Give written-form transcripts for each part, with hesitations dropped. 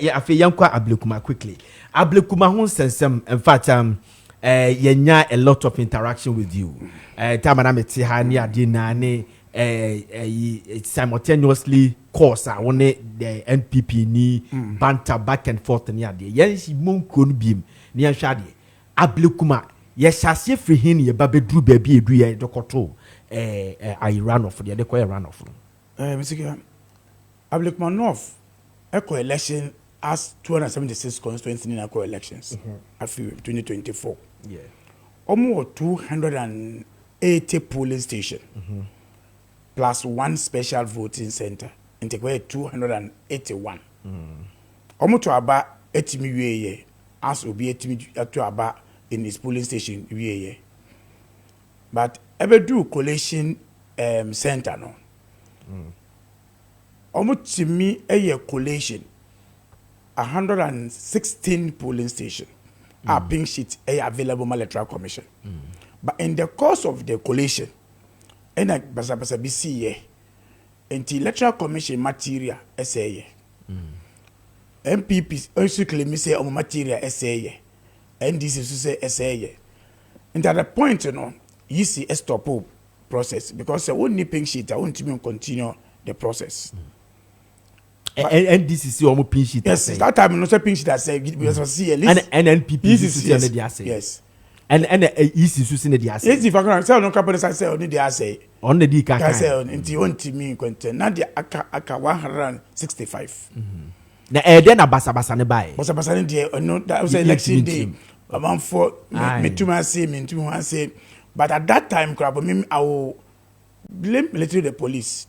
Yeah, I feel young quite Ablekuma quickly. Ablekuma who sensem. In fact, yenya a lot of interaction with you. Tamana meti hani adina ne simultaneously course I want the NPP ni banter back and forth ni ade. Yen si mon kron biem ni anhwade. Ablekuma ye hyase free hin ye babedru baby edu ye dokoto I run off the dekoye run off. Mr. Ablekuma North echo election as 276 constituency in echo elections. I feel 2024. Yeah. Almost 280 polling station plus one special voting center. And take away 281. Almost to about 80 million as will be 80 to about in his polling station. But ever do collation center no. Almost to me a collation 116 polling station are pink sheet available by electoral commission. But in the course of the collation, and I basa BC until electoral commission material essay. MPPs also claim say on material essay. NDC say essay. And at the point you see a stop process because the only pink sheet I want to continue the process. NDC almost pin sheet. Yes, that time no say pin sheet I say because see a list. And NPP is yes. And EC Susan the assay. Yes, if I can sell no companies I say only the assay. On the D can say until you want to me content. Now the aka 165. Na then a basa ne buy. Basa there no that was election day. About for me to my say but at that time I will blame military the police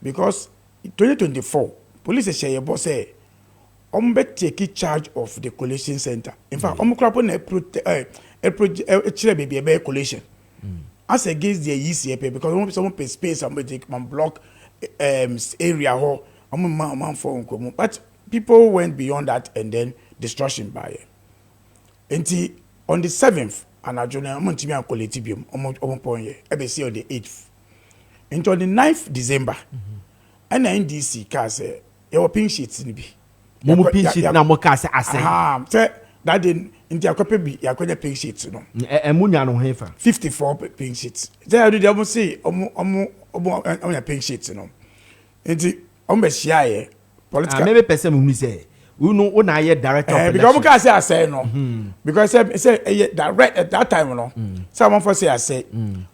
because 2024 police say boss say take charge of the collation center. In fact, baby collation. As against the ECP because someone pay space somebody can block area or but people went beyond that and then destruction by it. And on the 7th, and I joined a collective on the 8th. And on the 9th December, and NDC case your pink sheets in be. Momo pink sheet na mo case ase. Say that day into a copy be ya pink sheets no. Munya no hefa. 54 pink sheets. Say do dey say omo pink sheets no. Enti omo share here political. Maybe person mu say we know na ye director of election. Because omo can say no. Because say direct at that time no. Someone for say I say.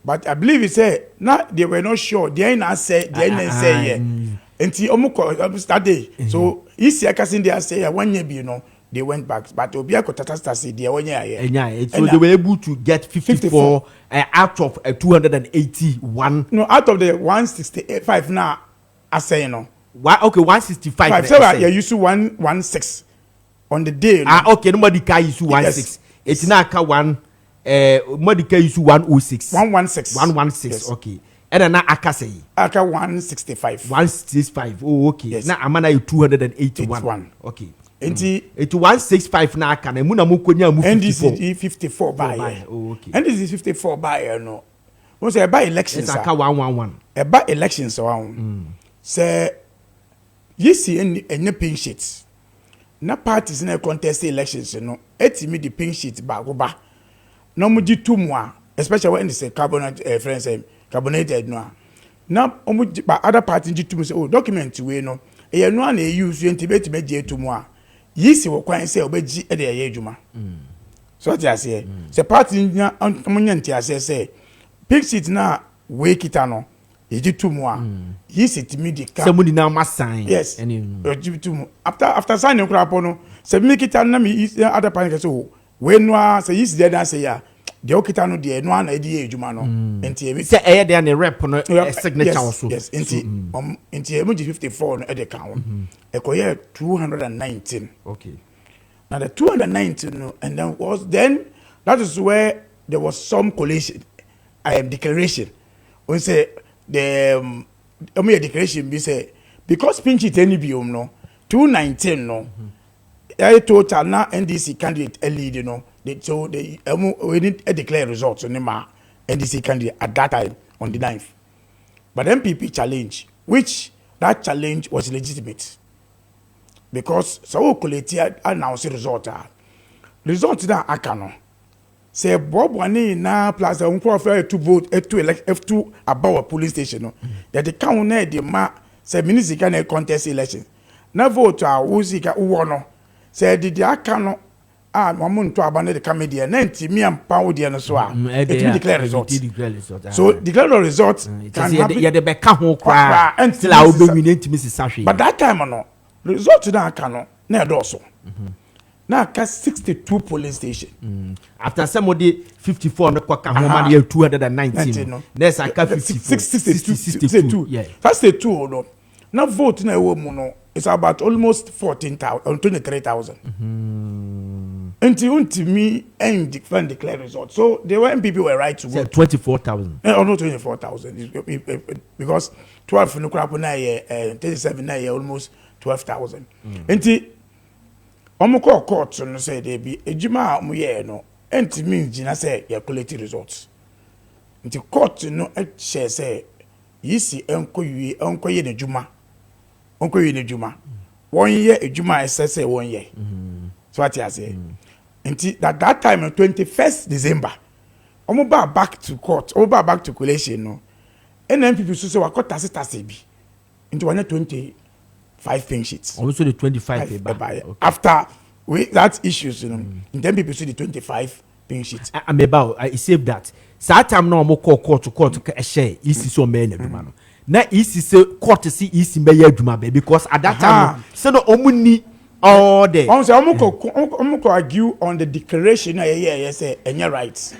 But I believe it say now they were not sure. They ain't say yeah. Enti omo start day. So easy akasin they say 1 year be you know they went back but obi akotata say they 1 year. So they were able to get 54 out of 281. No, out of the 165 now I say no. Why okay 165. So you use 116 on the day. Okay nobody can use 16. It's not ka 1 nobody can use 106. 116 yes. Okay. And then aka say aka 165. 165. Oh okay. Yes. Now amana you 281. Okay. Enti it 165 na aka na mu na mu konya mu 54. NDC 54 by. Oh okay. NDC 54 by no. We say by elections. It's aka 111. By elections say you see any pink sheets. Na parties in a contest elections no. Etimi the pink sheet ba go ba. No mu di 2 mois, especially when it's a carbonate friends carbonated no. Now by other parties di 2 mois say oh document we no. E no na use you ntibeti me di 2 mois. Yi si wo kwan say obeji e de ye adwuma. So what you say? Say party nya amunya ntia say pink sheet na we kita no. He did 2 more. He said to me the car. Somebody now must sign. Yes. After signing Krapono, say make it and me other panic so when no say he's dead and say yeah. The okitano the no an idea jumano. Enti say eh there na rep no signature also. Yes, enti 54 no e dey count. E koye 219. Okay. Now the 219 no and then that is where there was some collation declaration. We say the declaration be say because pinch it any biom no 219 no total na NDC candidate lead no so they we need a declare results on the NDC candidate at that time on the 9th but MPP challenge which that challenge was legitimate because so collect announce result that aka no say bob one na plus unko for to vote F2 about police station no that the count na the ma say minister can contest election na vote a wuzika wo no say the aka no mamun to abane the comedy na ntimi ampa wo de no so a it declare result so declare the result can happen ya de be ka ho kra until I will be winning ntimi sisahwe but that time no result na aka no na edoso na aka 62 polling station after somebody 54 no kwaka ho ma na 219 next aka 62 yeah first 2 no na vote na ewo mu no it's about almost 14,000 or 23,000 until me and declare result. So the NPP were right to vote. 24,000. Or not 24,000 because 12 no crap na 37 na almost 12,000. Until omukọ court no say they be ejuma mu ye no enti me gina say ya quality results. Until court no share say yisi enko ye ne juma. Onko ye ne juma. One year ejuma say 1 year. So what you say? Until that time on 21st December, omo back to court, back to collation no. NPP so say wakota tase bi. Into 125 pink sheets. Also the 25 okay. After that issues, you know, then people see the 25 pink sheets. I'm about I save that. So time no omo call court to share isi so men aduma no. Na isi say court see isi be aduma be because at that time say no omo ni all day. Omo argue on the declaration say any rights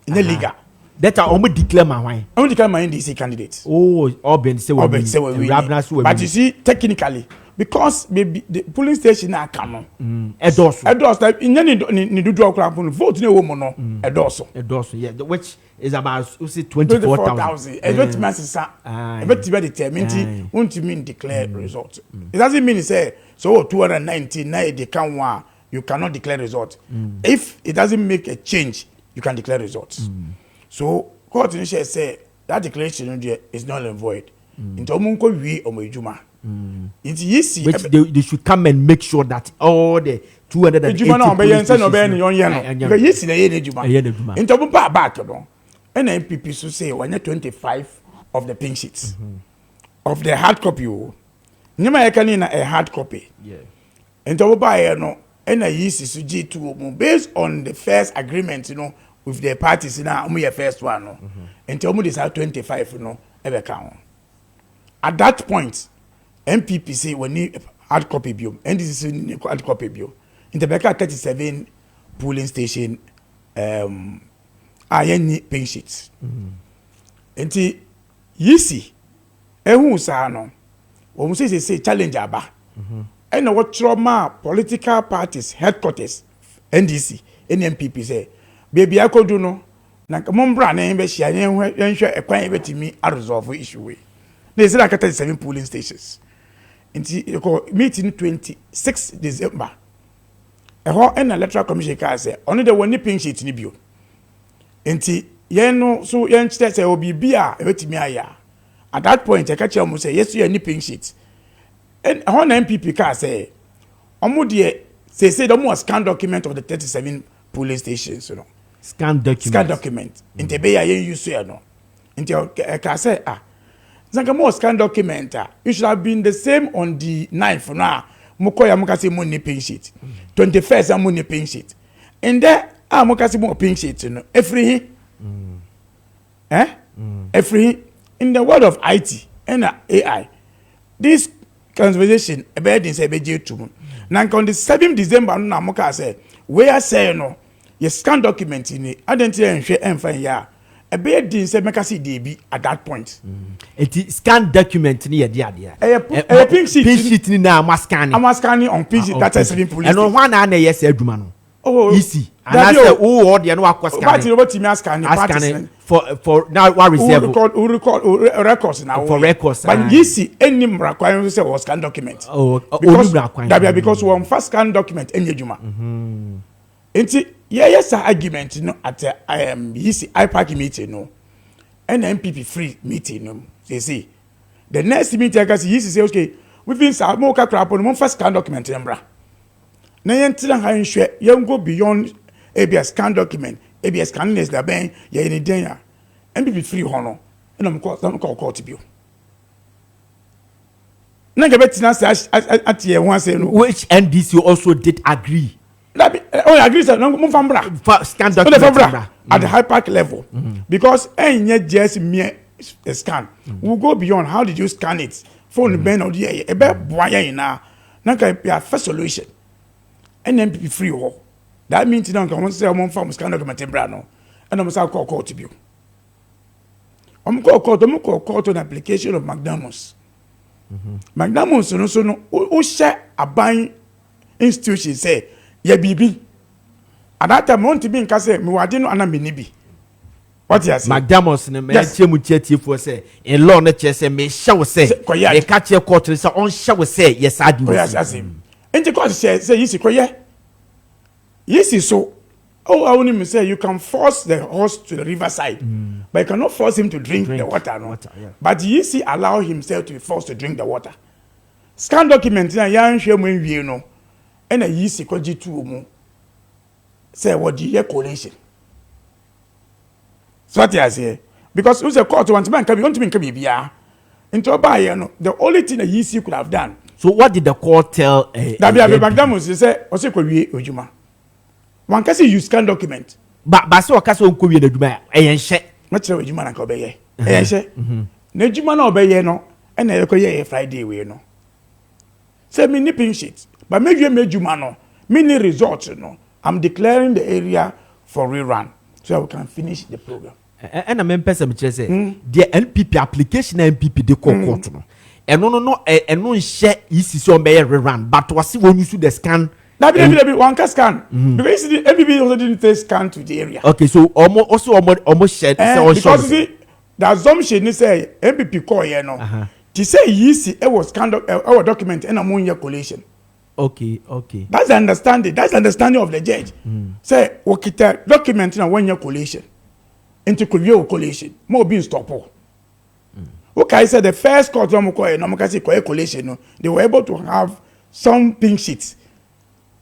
in the legal. That I omo declare my why. Omo declare my NDC candidate. Oh, Oben say we. But you see technically because maybe the polling station na come Edoso like ni do okra vote na wo mo no Edoso yeah which is about 24,000 every month sir every be determine won't mean declare result it doesn't mean say so 219 na they can one you cannot declare result if it doesn't make a change you can declare results so court in say that declaration is null and void into omunko wi omejuma it's easy which they should come and make sure that all the 280 no be yen say no be no yes na ye juma into omun back no NPP so say 125 of the pink sheets of the hard copy nyama ye kan na a hard copy yeah into omun buy no na yes so G2 based on the first agreement you know with the parties na omun your first one no into omun decide 25 no e be kan at that point MPP say we need hard copy bill. NDC say hard copy bill. In the back 37 polling station, any pink sheets. Enti yisi ehun sa no. We say challenge aba. And what trauma political parties headquarters NDC NMPP say baby akodu no na mombra na be hia yenhwe ekwan ebetimi a resolve issue we. They say like 37 polling stations. Inti meeting 26 December. Eho en electoral commission ka say only the one pink sheet ni bio. Inti yen no so yen chite say obi bia ebetimi aya. At that point I catch am say yes you any pink sheet. And eho na MPP ka say omo de say the more scan document of the 37 polling stations you know. Scan document. Inti be ya yen use you know. Inti ka say Zanka scan document it should have been the same on the 9th now. Mukoya mukasi mo ni pink sheet. 21st mo ni pink sheet. And there mukasi mo pink sheet you know. Every every in the world of IT and AI this conversation about this ebeje now on the 7th December na muka say where say no you scan document ni identity enhwe emfa ya ebe din say make see dey at that point it scan document ni ye dia pink sheet ni na am scanning on pink sheet that is police and on one na yes adwuma no easy and I say all the no akwa scanning but you scanning for now what reserve records now for records but you see any requirement say was scan document because one first scan document any adwuma enti yes argument no at IPAC meeting no and MPP free meeting no they say the next meeting I can see say okay within sa mo ka crap on mo first scan document embra na yen tira ha nhwe yen go beyond ABS scan document ABS scan is da ben ye ni den ya NPP free ho no na mo ko court bio na ga betina say at ye ho say no which NDC also did agree. That be, agree say no mo fambra Scan document at the high park level because enye just mere scan we go beyond how did you scan it phone ben or the e be boya ina na ka be a first solution NPP free ho that means you don't say mo fam scan document bra no and mo say call court bio call court on application of McDonald's McDonald's no so no o share aban institution say ya bibi at that time want to be in case me wade no ana me ni bi what you say McDonald's ne me chemu tietifo say in law na che say me hye say e ka che court say on hye say yes adi o yes say enti court say yisi koye yisi so oh I only say you can force the horse to the riverside but you cannot force him to drink the water no but yisi allow himself to be forced to drink the water scan document na ya nhwe mu enwie no ena yisi kwaji tu mu say what the collation so what you say because who's a court want to be bia into buy no the only thing that yisi could have done. So what did the court tell that be McDonald's say o say ko wie ojuma one can use scan document ba say o ka say o ko wie aduma eyen hye ma kire ojuma na ka obeye eyen hye na ojuma na obeye no e na ko ye Friday we no say me nipping sheet but me ejuma no me ni result no I'm declaring the area for rerun so we can finish the program. And I'm person me say the NPP application NPP de court no no share isi so be rerun but was when you the scan that be one can scan because the NPP also didn't take scan to the area. Okay, so almost share because see the assumption is say NPP call here no to say isi e was scan our document and among your collation. Okay. That's the understanding of the judge. Say wakita document na one year collation into collation more being stop. Okay, said the first court no collation no they were able to have some pink sheets.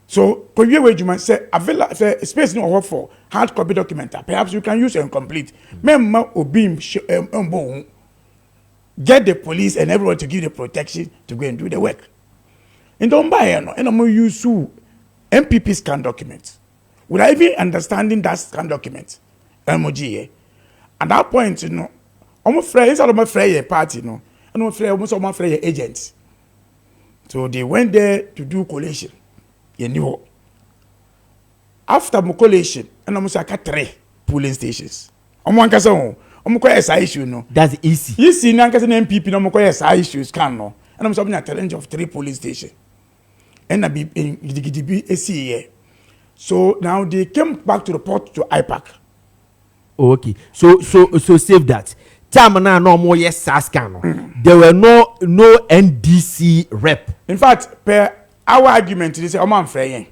So you say available space no for hard copy document. Perhaps you can use incomplete. Memma obim get the police and everyone to give the protection to go and do the work. And don't buy no, and I'm use MPP scan documents. Without even understanding that scan document, MOG. At that point, you know, I'm afraid inside of my friend party, no, and I'm afraid almost all my friend agents. So they went there to do collation. You know, after my collation, and I'm say 3 polling stations. I'm one person. I'm going to issue no. That's easy. You see, now because MPP, I'm going to issue scan no, and I'm having a challenge of 3 polling stations. And I be in GDB so now they came back to report to IPAC. Oh, okay. So save that. Time now no more yes scan. There were no NDC rep. In fact, per our argument, they say I'm free.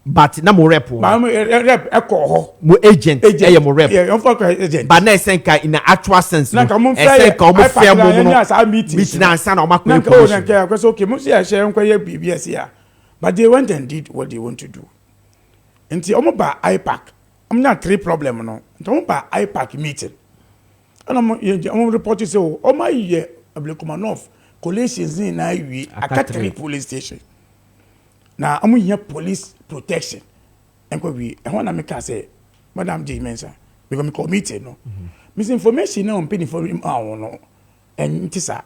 But na mo rep. Rep echo mo agent. Yeah, mo rep. Yeah, agent. But na senka in the actual sense. Na mo free. Mo fair mo no. Meeting na san o makwa. Na because okay, mo say share nkwa ye BBS here. But they went and did what they want to do. Nti omo ba IPAC. I'm not 3 problem no. Nti omo ba IPAC meeting. And I'm reporting say o my ye Ablekomanov collations in na wi aka 3 police station. Now I'm here police protection. And we want to make us say, Madam J. Mensa, because we committee no. Misinformation now on penny for him no. And tisa.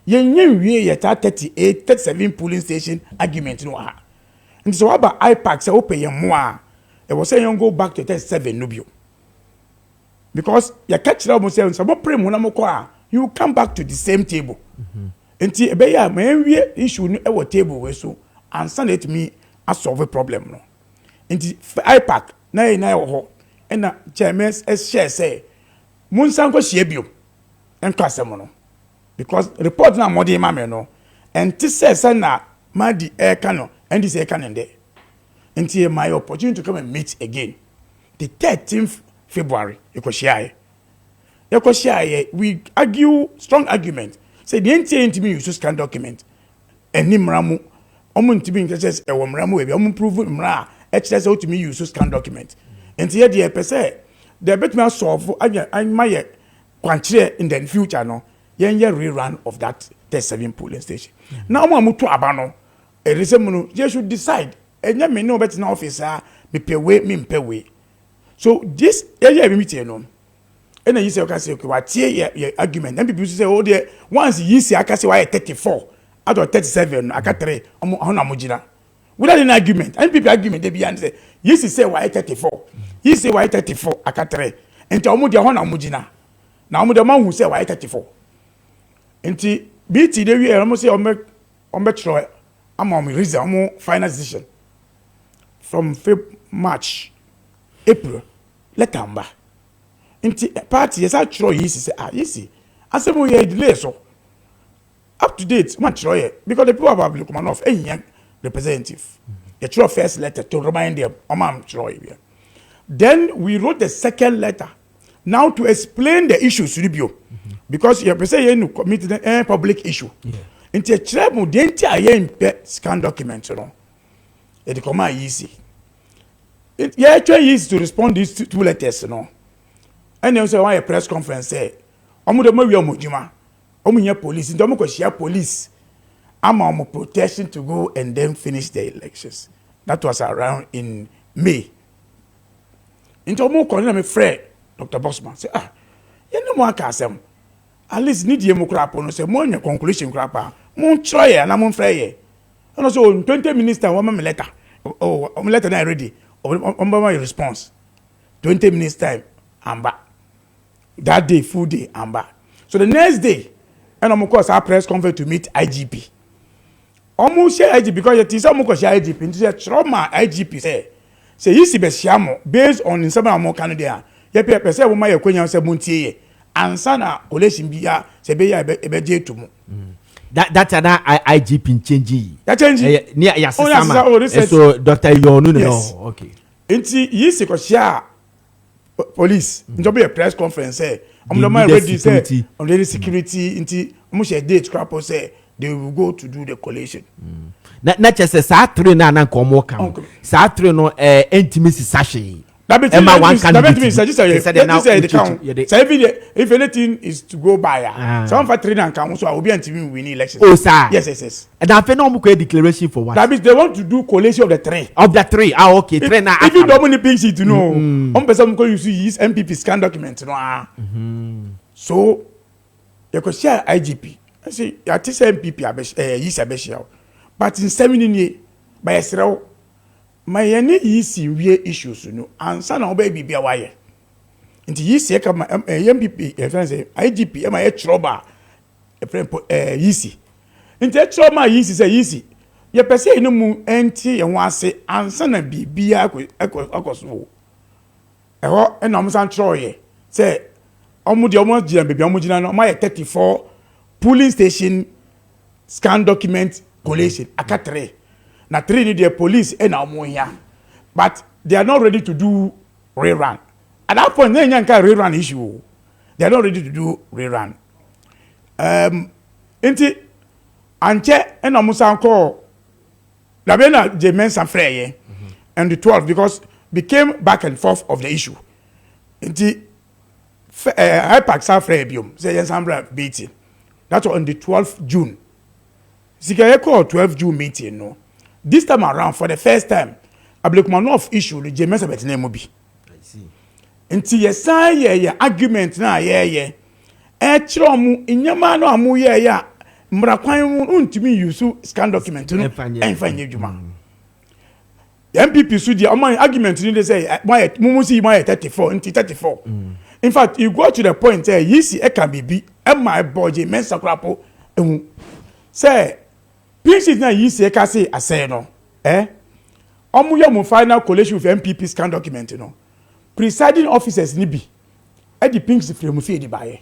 Yen we 38, 37 polling station argument no ha. And so about IPAC say open your more. It was saying go back to 37 nubio. Because you catch up say some pray mo na mo kwa, you come back to the same table. Enti ebe ya me issue no e table we so and send it to me a solve a problem no. Nti IPAC na ho e na chairman share say mun san ko hie bio enko asem no because report na modi ma me no enti say na madi e ka no and say ka nde enti my opportunity to come and meet again the 13th February we argue strong argument say the NTA ntimi use scan document eni mramu omo ntimi nkese e wo mramu e bi omo prove mra e kire say otimi use scan document enti ye de pese the bit me solve my kwanchire in the future no yen rerun of that 37 polling station now omo to aba no e resem no you should decide enya me no bet na office me pay way me pay way so this area meeting no and you say okay what your argument and people say oh there once you see aka say why 34 out of 37 aka 3 on amugina without an argument and people argument they be and say you say why 34 you say why 34 aka 3 and omo dia on amugina na omo the man who say why 34 enti BT dey we omo say omo try am reason omo final decision from March April let am ba inti party yes actually yes say yes asemo ye delay so up to date man try because the people have look man of young representative the throw first letter to remind them am try then we wrote the second letter now to explain the issues review because you say you commit the public issue inti try mo the entire scan document no it come easy yeah actually easy to respond these two letters no. And you say why a press conference say omo de mawi omojuma omo nya police ndo omo ko share police am omo protection to go and then finish the elections that was around in May into omo ko na me friend Dr. Bosman say you no more asem at least need you mukra no say mo nya conclusion kra pa mo try na mo frɛ ye no so 20 minutes time one letter letter na ready my response 20 minutes time amba that day full day amba so the next day and of course our press conference to meet IGP almost share IGP because it is almost share IGP into the trauma IGP say you see be shamo based on some amount Canada ye pe say woman ye kwanya say montie ansa na collation bia say be ya be je to mu that IGP change that change near yasama so Dr. Yonu no okay inti yi se ko share police njobe a press conference say am my ready say on the security inti mo share date crap say they will go to do the collation na chese sa 3 na ko mo kan sa 3 no intimacy sachet that means if anything is to go by some for 3 na kan so I will be antimi win election oh sir yes and I no mo declaration for what that means they want to do collation of the 3 okay 3 na if you don't money pink sheet you know on person go use MPP scan document no so you could share IGP I say ya tell MPP use abeshia but in 7 years by Israel my any yisi we issues no ansa na oba bibia waye nti yisi e kama MPP say IGP e ma trouble yisi nti trouble yisi say yisi ye pese inu mu enti ye ho ase ansa na bibia akoso eho e na mo san troye say omo de omo gina bibia omo gina no ma 34 polling station scan document collation aka 3 na 3 need the police and now here but they are not ready to do rerun at that point they ain't rerun issue they are not ready to do rerun enti anche and amusa call la bena je mensa freye and the 12 because became back and forth of the issue enti hypax freye biom say yensambra meeting that was on the 12th June sika call 12 June meeting no. This time around, for the first time, Ablekman of issue the James Abetine bi. I see. Until ye say ye argument na ye. Chiro mu inyama no amu ye ya mrakwan mu untimi use scan document no enfanye djuma. MPP su dia oman argument ni dey say why mumusi why 34 until 34. In fact, you go to the point yisi e can be my boje men sakrapo ehun. Say Pinch na yi se ka say asay no omu ye mu final collation with MPP scan document no presiding officers ni bi e di pinch free mu fe di baye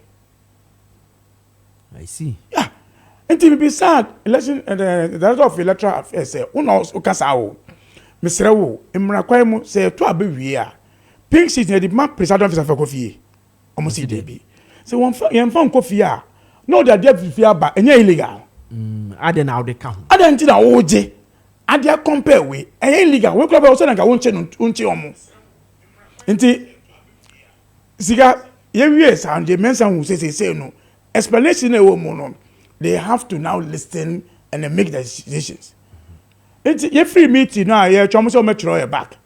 I see yeah until be sad election the director of electoral affairs say una okasa wo mesre wo emra kwai mu say to abewie a pinch na di ma presiding officer for kofie omu si dey bi say won fa yen fa kofie a no that dey fear ba enye illegal ade na ode ka ho ade nti na oje ade compare we enye illegal we club so na ka wonche omo nti siga ye wie sound the mensa who say no explanation e wo mo no they have to now listen and then make the decisions nti ye free meeting na ye chomo so metro ye back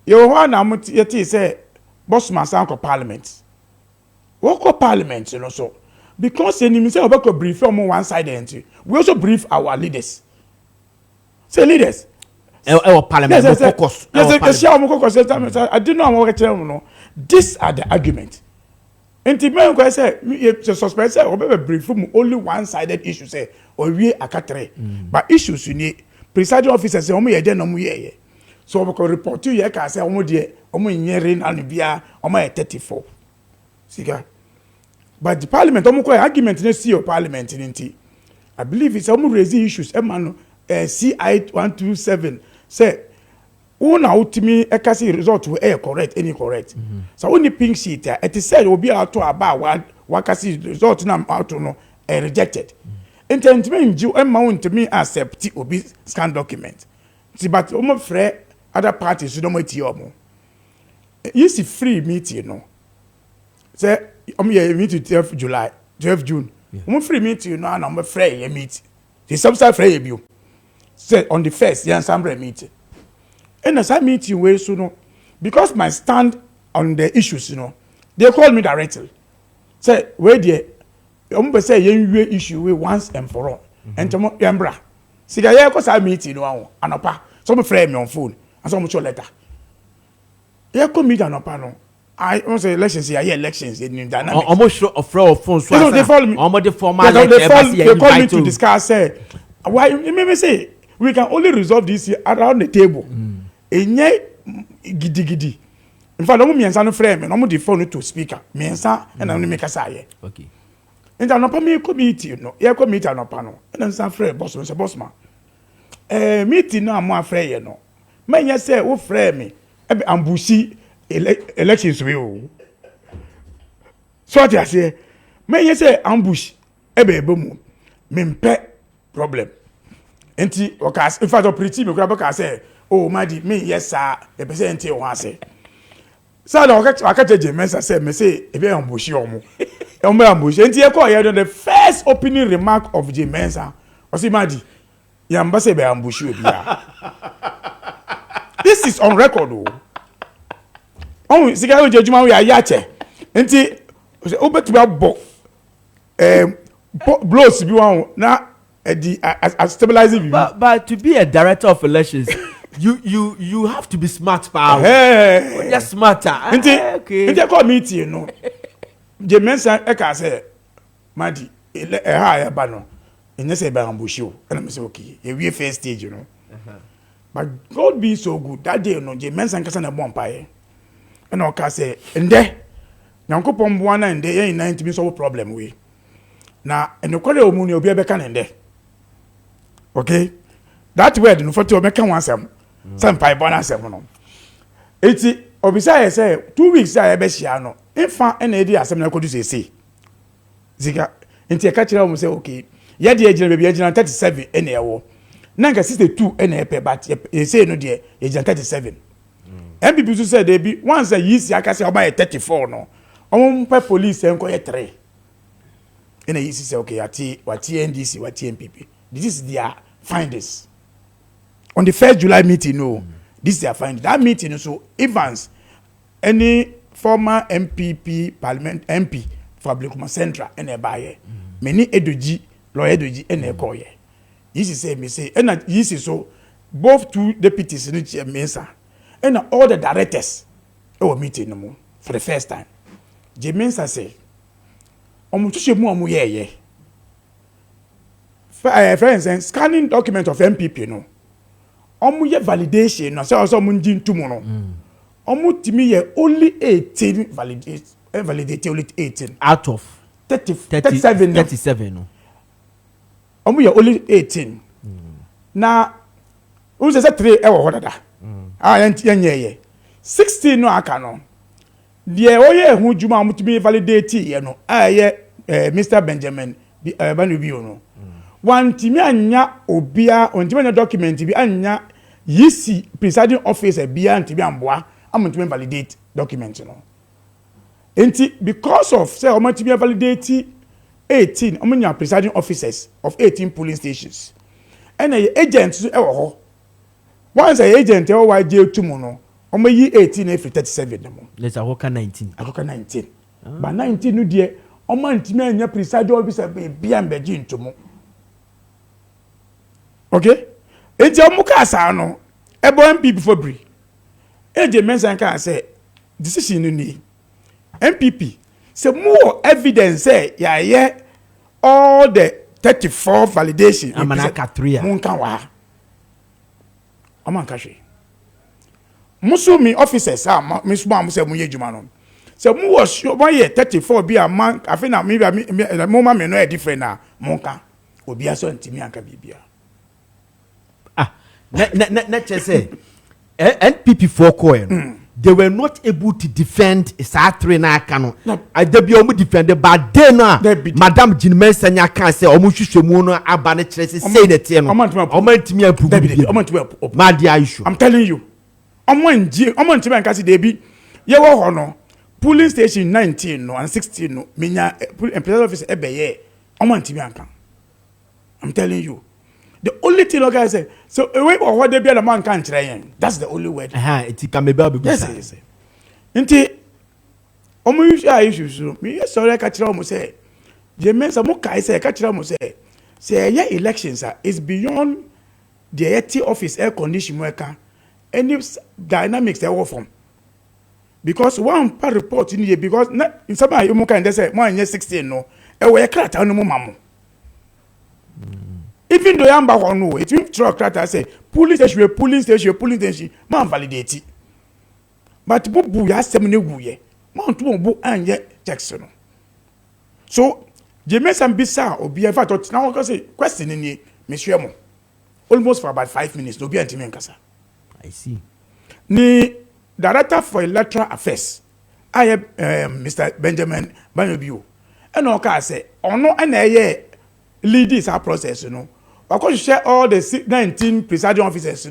ye ho na mo ye ti say boss man san ko parliament wo ko parliament no so because enemy say obako brief from one side and we also brief our leaders say leaders parliament yes, focus I didn't know what no these are the argument enti men ko say you suspect say obebe brief from only one sided issue say or we akatre but issues you need presiding officer say omo ye de no mo ye so obako report you ka say omo de omo nyere na no bia omo 34 siga. But the parliament, argument in the parliament in I believe it's almost raising issues. Emmanuel CI 127 say, "Who now to me a case result to correct any correct." So only pink sheet it is said will be out to about one case result now out to no rejected. Intent me you amount to me accept it will be scan document. See, but almost free other parties you don't wait your you see free meeting, you know. Say I'm meet 12 July, 12 June. I'm free meet you now and I'm afraid you meet. The subside free you. Say on the first, yeah, some meeting. And as I meet you way soon, because my stand on the issues, you know, they call me directly. Say, where the I'm say you issue once and for all. And to Yambra. See, I cause I meet you know, and a some frame me on phone and some much letter. Yeah, come meet an opano. I want say elections here. Elections in dynamics. Almost sure of phone. So they follow me. Almost the formal. They call me to discuss. Say, why? You may say we can only resolve this around the table. Enye gidi. In fact, I'm miensa no frame. I'm the phone to speaker. Miensa and I'm make a say. Okay. And I'm not me committee. No, yeah, committee no panel. And I'm some frame boss. I'm boss man. Meeting no I'm afraid you know. Man, you say who frame me? Ambushi. Elections we so what I say men you say ambush ebe mu mempe problem enti okas in fact operate me grab ka say oh madi me yes sir the percent o ha say so na waka cheje mensa say me say ebe ambush omo omo ambush enti e call here the first opening remark of the mensa o say madi yamba say be ambush obi a this is on record o oh, sika o jejuma we ayache. Nti obetumi abo blows bi wan na stabilizing. But to be a director of elections, you have to be smart, pal. Hey, you're smarter. Okay. Nti call meeting, you know. Je mensa e ka say, Madi, ha ya ba no. Enye say ba ambushi o. And I say okay, we first stage, you know. But God be so good that day, you know, je mensa nkasa na bon pae. And I say, and there, Yankopon Buana and there in 90 minutes of problem we. Now, and the quarter of money will be a beacon in there. Okay? That word, no for to make one some pipe bonus. It's obviously, say 2 weeks I besiano. In fact, an idea, some could say. Ziga, into a catcher will say, okay, yeah, the agent will be agent 37 in a war. Nanga 62 in a pair, but you say no, dear, agent 37. And people say they be once a year, I can say about 34 no. Police and 3. And I say okay, what NDC, what NPP. This is their findings. On the 1st July meeting, no, this is their findings. That meeting, so Evans, any former MPP, Parliament MP for Blakuma Central, and a buyer, many Edoji, lawyer Edoji, and a coyer. This is say me say, and this is so both two deputies in each mensa. And all the directors were meeting no more for the first time. Jemensa say, "Omutushe mu omu ye. Friends, and scanning document of MPP no. Omu ye validation no. So also omu ndi ntumu no. Omu timi ye only 18 validate only 18 out of 37 no. Omu ye only 18. Na who say 3 e wo hodada. Yenye 16 no aka no de oye hu juma mutumi validate ye no Mr. Benjamin banu bi no wantimi anya obia ontimi anya document bi anya yisi presiding officer bia ntimi amboa amontimi validate document no enti because of say omontimi validate 18 omonya presiding officers of 18 polling stations and agents so ewo ho once a agent e wa je tumu no omoyi 18 every 37 no let's akoka 19 but 19 no de omantimi anya presiding officer bia mbeji ntumu okay enti omuka asa no ebo MPP for bri eje mention kan say decision ni MPP say more evidence say yeah all the 34 validation amanaka 3 munka wa amanka hwe musumi officers misuma am say munye djuma no say mu was boy 34 bi am afi na me mo me no different na munka obi aso ntimi anka bibia na say NPP for coin they were not able to defend Satri na aka no adabi omu defend but then madam Jinmen Sanya kan say omu hwehwemu no aba ne kire say na tie no omantimi apu ma dia issue I'm telling you omantimi anka say debi ye wo ho no polling station 19 no and 16 no menya president office ebeye omantimi anka I'm telling you the only thing guys say so away or what they be the man can't try. That's the only word. It can be baby. Yes. Inti omo issues me sorry catch omo say je mensa mo kai say catch omo say yeah elections is beyond the 80 office air condition worker any dynamics they work from because one part report in here because in some you can say more than 16 no e we crack no mo mamo even though yamba hono it will truck crata say police station man validate but bubu ya asem ne guye man to bu anye checks no so Jameson bisa obi ever thought now go say question ni monsieur mo almost for about 5 minutes no be antimi nkasa I see ni director for electoral affairs I have Mr. Benjamin Banobio and oka say ono na eye lead this process no because share all the 19 presiding officers,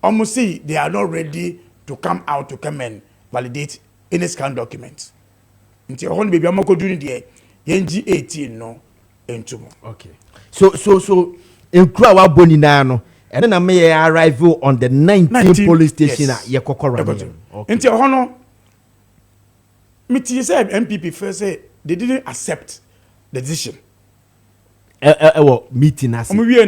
almost see they are not ready to come out to come and validate any scan documents. Until only baby I'm going to do the NG 18 no into. Okay. So in Krawa Boninano, and then I may arrive on the 19 police station at Yakokora. Until Hono, me said MPP first say they didn't accept the decision. Meeting us. We say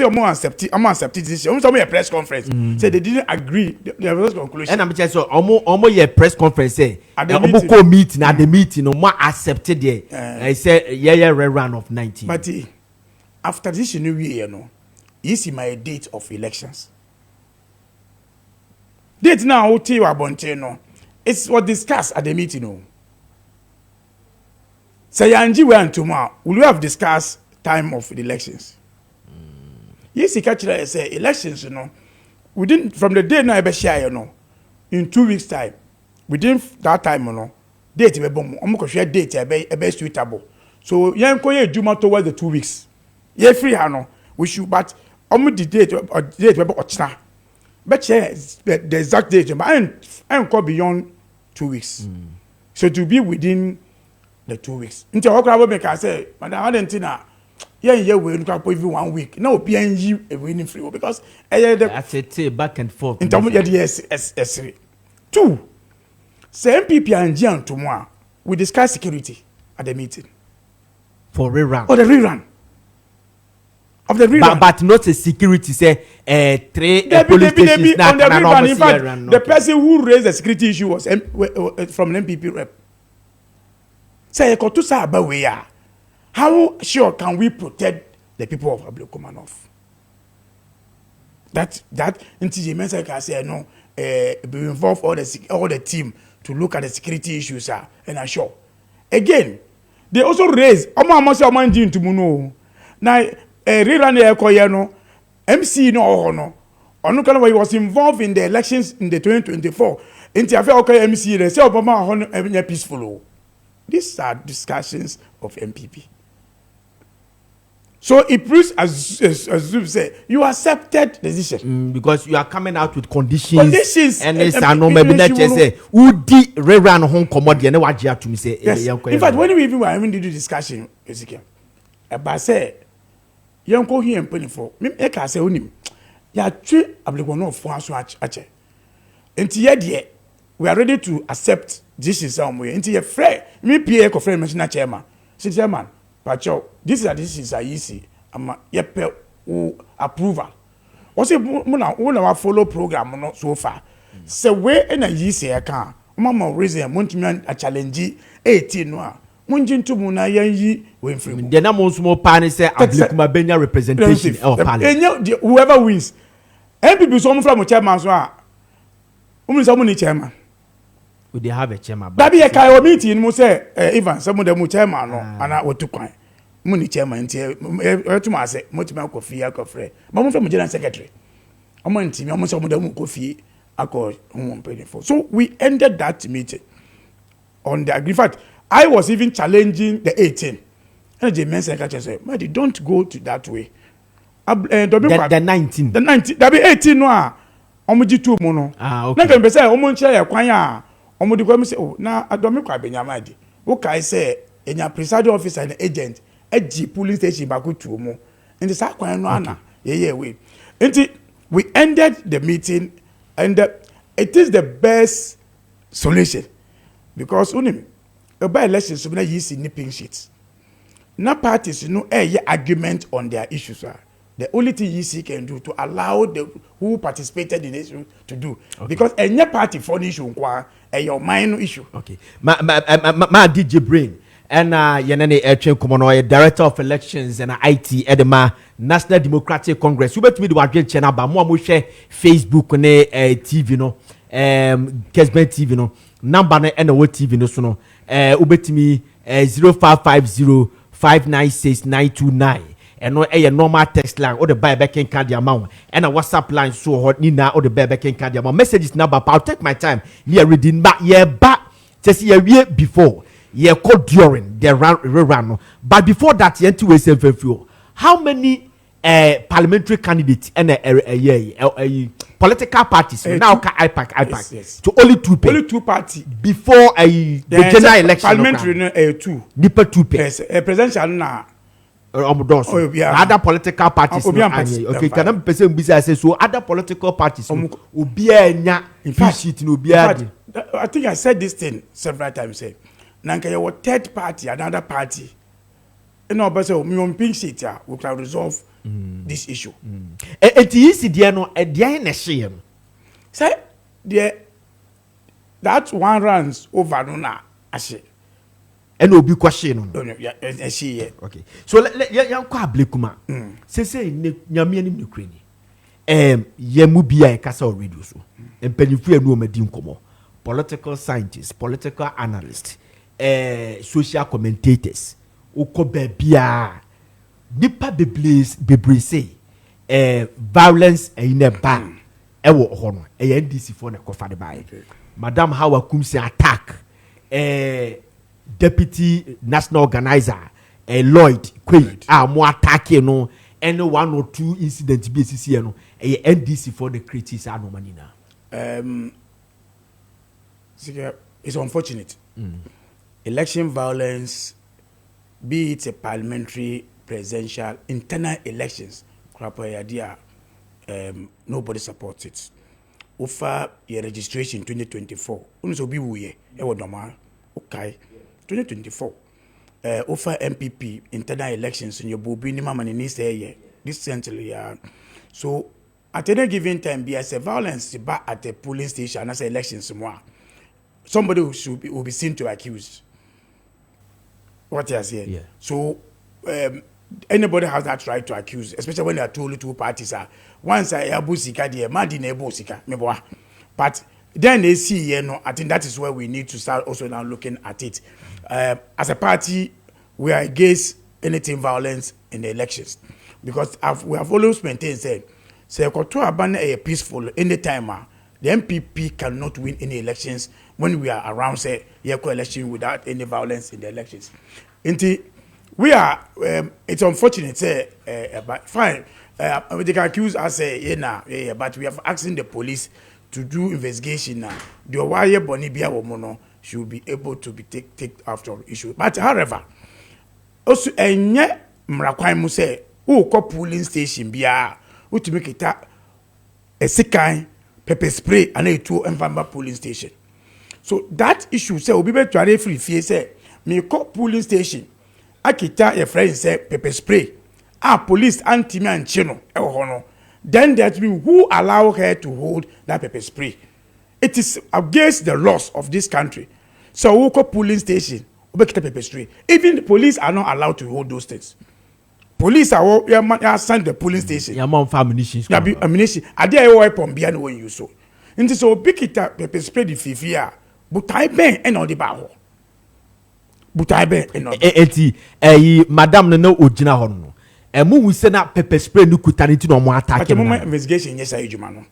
accept decision. A press conference. Say they didn't agree. There was conclusion. And I'm just so almost press conference say meeting at the meeting no more accepted there. I said run of 19. But after this new year is my date of elections. Date now it's what discussed at the meeting Say Anji went tomorrow. Will we have discussed time of the elections? Yes, he catch say elections, within from the day now share, in 2 weeks' time, within that time, date be bom. Share date be suitable. So yanko juma towards the 2 weeks. Ye free we should but the date or date be but share the exact date, but I am beyond 2 weeks. So to be within the 2 weeks. Until Okra make I say, Madam Adentina, we look up every 1 week. No, PNG a winning free because that's it back and forth. In terms of yes. 2. Say MPP and Jan tomorrow we discuss security at the meeting. For rerun. Or the rerun. Of the rerun. But not a security say 3 police stations on the rerun. In fact, the person who raised the security issue was from an MPP rep. Say how sure can we protect the people of Ablokomanov? That until the mention can say no, be involve all the team to look at the security issues and assure. Again, they also raise into Muno. Now rerun MC no he was involved in the elections in the 2024. Until MC they say Obama peaceful. These are discussions of MPP. So it proves as you say you accepted the decision because you are coming out with conditions and it's and maybe not just say udi rerun home commodity and what you have to say. Yes. In fact, when we even were having the discussion, Ezekiel, about say young ko here and penny for me can say onim ya three ablegono for us ache. Enti ye we are ready to accept this is some way. Enti ye free me PA ko free mention chairman. Say chairman, pacho this is a easy ama ye pe approval. What say we follow program no so far. Say we na yi say kan mama reason montimi a challenge 18 no a monji ntumu na yanyi we free. The na mo small pan say Ablikuma Benya representation or parliament. Whoever wins. MPP so from chairman so a so ni chairman. We they have a chairman. Baby e kai o meeting mo say Ivan some of them chairman no ana wotu kwan. Mo ni chairman ntie etuma say motimi akofi akofre. But mo from general secretary. Omo ntimi omo so mo dem kofi so we ended that meeting on the agree. In fact, I was even challenging the 18. And the men secretary said, "Madi, don't go to that way." The 19. The 19. That be 18 no. Omuji two mono. Okay. Na can say omonche ya kwan ya. Omudi kwa me say, "Oh, na adomi kwa benyamadi." Wo kai say enya presiding officer and agent eji police station back to mo. And the sa kwan no ana. Yeah we. Until we ended the meeting. And it is the best solution because unim by elections so many years in nipping sheets. Na parties argument on their issues. The only thing EC can do to allow the who participated in this to do because any party for the issue your minor issue. Okay, ma DJ Brain and yenene Komono, director of elections and IT edema National Democratic Congress. You bet me the wadwe channel ba mo share Facebook ne TV no Kessben TV no number no and what TV no so no ubetimi 0550596929 and no normal text line or the buy back in card amount and a WhatsApp line so hot ni na or the buy back in card amount messages number I'll take my time here reading back just year before yeah, called during the run. But before that, how many parliamentary candidates and political parties now can IPAC yes. to only two pay. Only two parties before the general election. Parliamentary two. Nipa two pay. Yes, presidential na. Other political parties. Okay, can I person say so? Other political parties. In fact, I think I said this thing several times. Nanka your third party, another party. You know, but so me on pink sheet we can resolve this issue. It is the no a dia shame. Say that one runs over no na ashe. And will be question. Okay. So let young Ablikuma. Say nyame anim Ukraine. Ye mu bia e kasa already so. Empanyifu enu o madi nkomo. Political scientists, political analysts, social commentators, ukobe bia nipa bebre say violence in a ban ewo hono NDC for na kofa de bae. Madam Hawa Koomson attack deputy national organizer Lloyd Quaid mo attack no any one or two incidents be CC no NDC for the critics are no money na. It's unfortunate. Election violence, be it a parliamentary, presidential, internal elections, nobody supports it. Offer your registration 2024. Okay. 2024. Offer MPP internal elections in your bobi ni mama ni say this century. So at any given time, be as a violence at the polling station as elections more. Somebody will be seen to accuse. What you say? Yeah. So anybody has that right to accuse, especially when there are two parties. Once I abusika the madi na abusika, but then they see, I think that is where we need to start also now looking at it. As a party, we are against anything violence in the elections because we have always maintained say a peaceful anytime. The MPP cannot win any elections when we are around, say, election without any violence in the elections. we are it's unfortunate but fine they can accuse us but we have asking the police to do investigation now the wire boni bia woman should be able to be take after issue but however also enye mrakwan mu say who call polling station bia who to make it a sekan pepper spray and a two envamba polling station so that issue say obi be tware free fie say me call polling station akita your friend say pepper spray police anti-me and chino then that means who allow her to hold that pepper spray it is against the laws of this country so we call polling station pepper spray even the police are not allowed to hold those things police are sent the polling station ammunition ade ayo weapon bia no wan use so nti so bikita pepper spray the fifia butai ben e no de ba ho butai ben e no eti madam no ogina ho no emu hu se na pepper spray no kutaniti no mo attack no investigation yes ayujuma no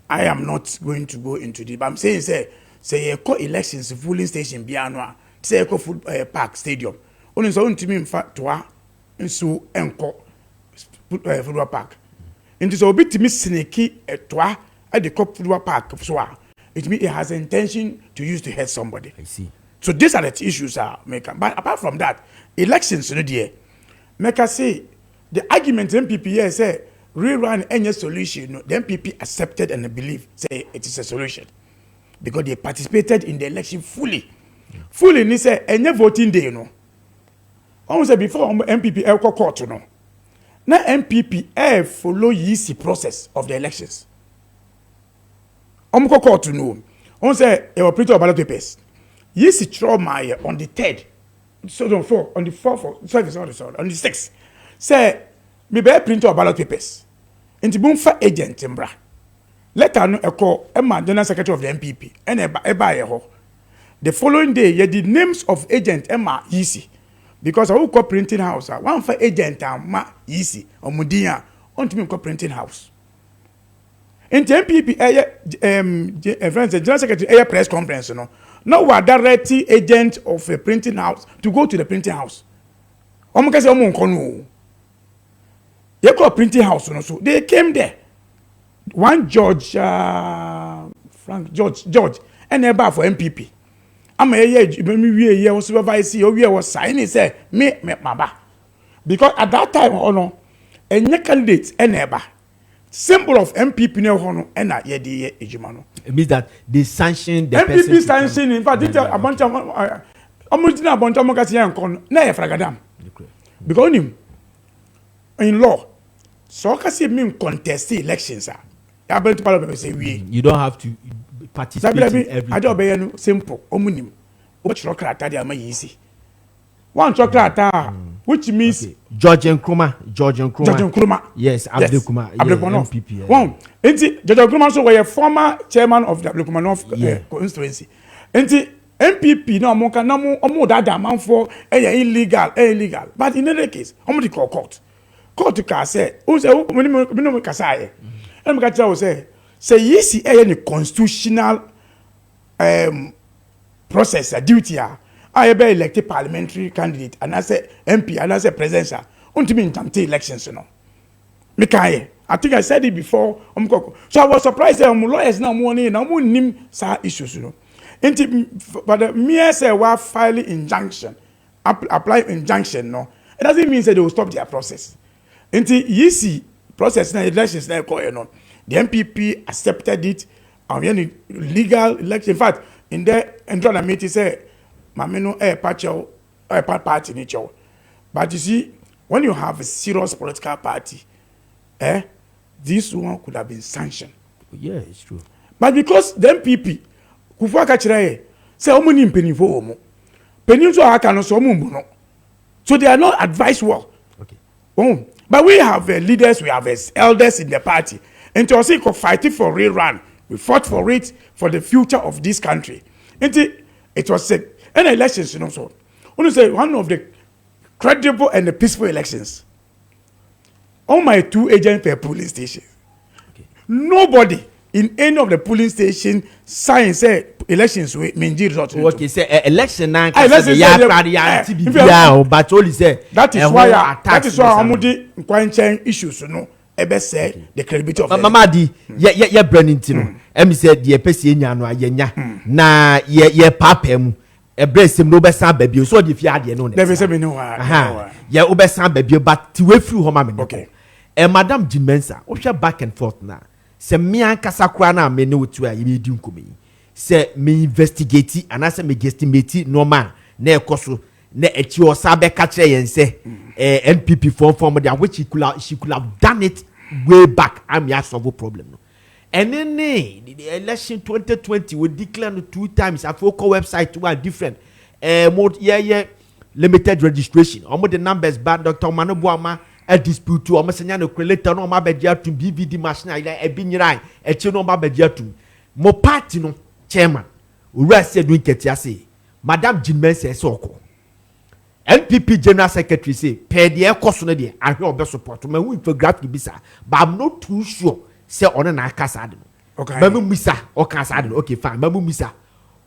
I am not going to go into this but I'm saying say you call elections polling station bia no a say you call park stadium oni so ntimi mfa toa nso enko football park into so bitimi sineki toa at the football park so it means it has intention to use to hurt somebody. I see. So these are the issues make but apart from that elections no there make I say the argument MPP say rerun any solution no, the MPP accepted and believe say it is a solution because they participated in the election fully ni say any voting day no almost before MPP court no na MPP follow easy process of the elections court no on say e were printed ballot papers easy trauma on the 3rd so on the 4th sorry on the 6th say me be print your ballot papers nti bun fa agent mbra letter no Emma general secretary of the MPP and eba ye ho the following day ye the names of agent Emma easy because I will call printing house one for agent ma easy omudin on to me call printing house nti MPP friends general secretary press conference no now we are directing agent of a printing house to go to the printing house omukase omunko no they call printing house so they came there one George George and eba for MPP ama me we was supervise we was sign say me maba because at that time no any candidate and eba symbol of MPP ne ho no na ye de ejuma no it means that they sanctioned the MPP sanction in fact a bunch of omudina bunch of mokasi yankon na ye fragadam because in law so kasi mean contest elections to parliament say we you don't have to participate in every ajo no simple omunim obichiro dia ma yisi one chokrata which means George Nkrumah yes Abdulkumar MPP one enti George Nkrumah so we former chairman of the Abdulkumar North constituency enti MPP no mo kan na mo dada manfo illegal but in any case omo di court ka say o say me kasaye em ka tell say yesi any constitutional process a duty I be elected parliamentary candidate and I say MP and I say presidential untimi intamte elections no me kai I think I said it before so I was surprised that lawyers now money now nim sa issues no but the mere say we file injunction apply injunction no it doesn't mean that they will stop their process until yesi process na elections na no the MPP accepted it and legal election in fact in the entrance meeting say mameno party nature but you see when you have a serious political party this one could have been sanctioned. Yeah, it's true. But because the MPP kufuwa kachiraye say omuni mpenifo omo penifo aka no so omumbu no so they are not advised well. Okay. But we have leaders, we have elders in the party and to also fighting for rerun. We fought for it for the future of this country. And it was said in elections, so when say one of the credible and the peaceful elections. All my 2 agents per polling station. Okay. Nobody in any of the polling station signed say elections we mean result. Okay, say election na election ya crowd ya TBBA but only say that is why amudi nkwanchan issues no ebe say the credibility of mama di ye branding no em say the pese enya no ayenya na ye papa mu ebrasem no be san babio so the fia de no ne never say me no ha ye obesan babio but ti we free home me okay madam Jimensa o hwe back and forth na se me ankasa kra na me ne wotu a ye di nkomi se me investigate anase me guesstimate normal na ekoso na echi o sa be ka kire yen se NPP form there which she could have done it way back am ya solve problem no and then the election 2020 we declare 2 times I for website to are different limited registration almost the numbers bad Dr. Manobuama a dispute to almost no creator no ma be to BVD machine e bi nyirai e chi no ma be to mo party no chairman ura said we ketia say madam Jimensa say oko NPP general secretary say per the cost no there I hear support me who infographic bisa but I'm not too sure say on na kasa de okay mamu misa o kasa de okay fine mamu misa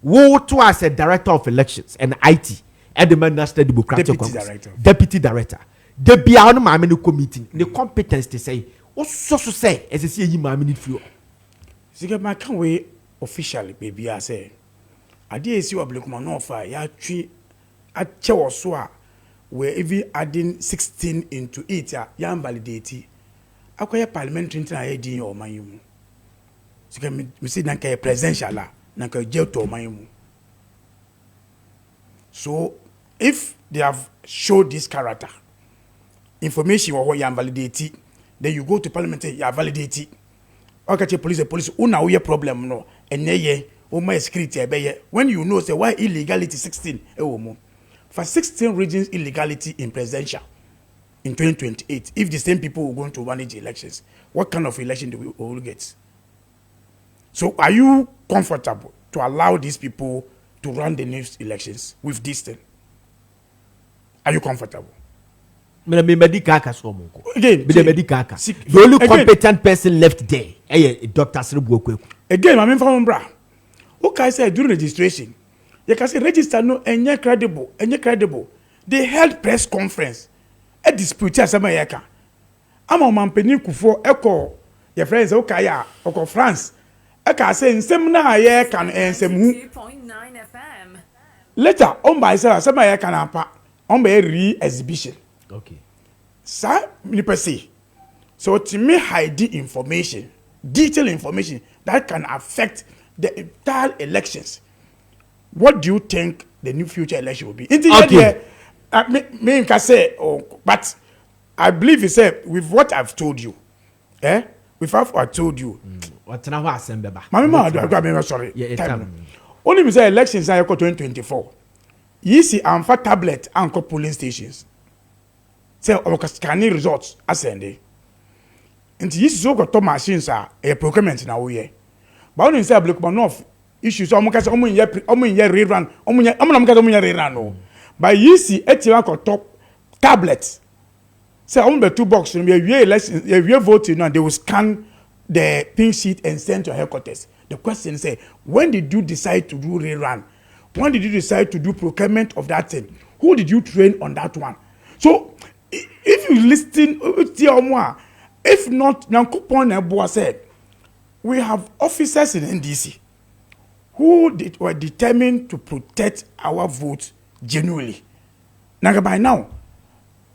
wo to as a director of elections and IT at the National Democratic Congress deputy director the bia on ma no committee the competence to say o so say as say yi ma ni fio sige ma kan we officially baby I say ade esi oblekuma no fa ya twi a chewo so a we even adding 16 into it ya validate akoye parliamentary ntina ya din o man yimu sige me say na ka presidential la na ka je to man yimu so if they have showed this character information or you validate then you go to parliament you validate okay police una we problem no enye o my security ebeye when you know say why illegality 16 for 16 regions illegality in presidential in 2028 if the same people were going to manage elections what kind of election do we all get? So are you comfortable to allow these people to run the next elections with this thing? Are you comfortable? Again, the only competent person left there Dr. Sribu. Again, I mean from bra. Okay, I said during registration, you can say register no any credible. They held press conference. A dispute as sama yeka. Ama mampeni kufo eko your friends okay ya oko France. Eka say nsem na ye kan ensem hu. Later on by say sama yeka na pa on be re-exhibition. Okay. Sir, me per se. So to me hide information, detailed information that can affect the entire elections. What do you think the new future election will be? Okay. Me can say, but I believe you said with what I've told you, with what I told you. What's now what I'm sorry. Only me say elections are 2024. You see, I'm for tablet and polling stations. Say our scanning results ascend. And this is also machines are a procurement now we. But only say block enough issues. Almost rerun. Rerun. But you see, top tablets. Say on the 2 boxes. We voting and they will scan the pink sheet and send to headquarters. The question is, when did you decide to do rerun? When did you decide to do procurement of that thing? Who did you train on that one? So, if you listen, if not, Nankupon said, we have officers in NDC who were determined to protect our votes genuinely. Nanga by now,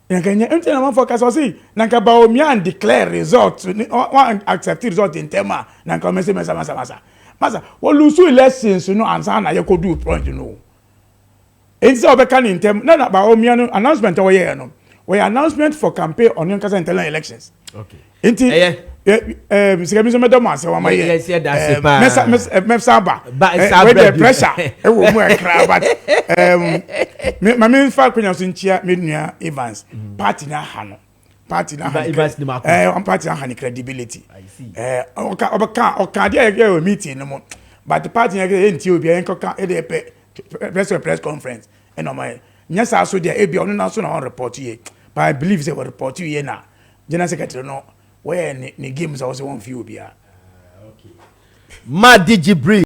Nanga focus was say, Nanga Baomian declare results, accept result in Tema, Nanga Masa, what lose elections, answer na you could do point, Instead of in Tem, no, Baomian announcement over here, no. We announcement for campaign on Yonkasa internal elections. Okay. Inti, Mr. Madam, I say, the pressure. But my main fact when I was in chair, Midnia Evans, party na Hano, party na Hani credibility. I see. Okay, meeting no more. But the party in Ethiopia, press conference, and on my yes, I saw the ABI on national report here. But I believe they will report you here now. General Secretary, no, where the games also won't feel. Okay. Ma did you breathe?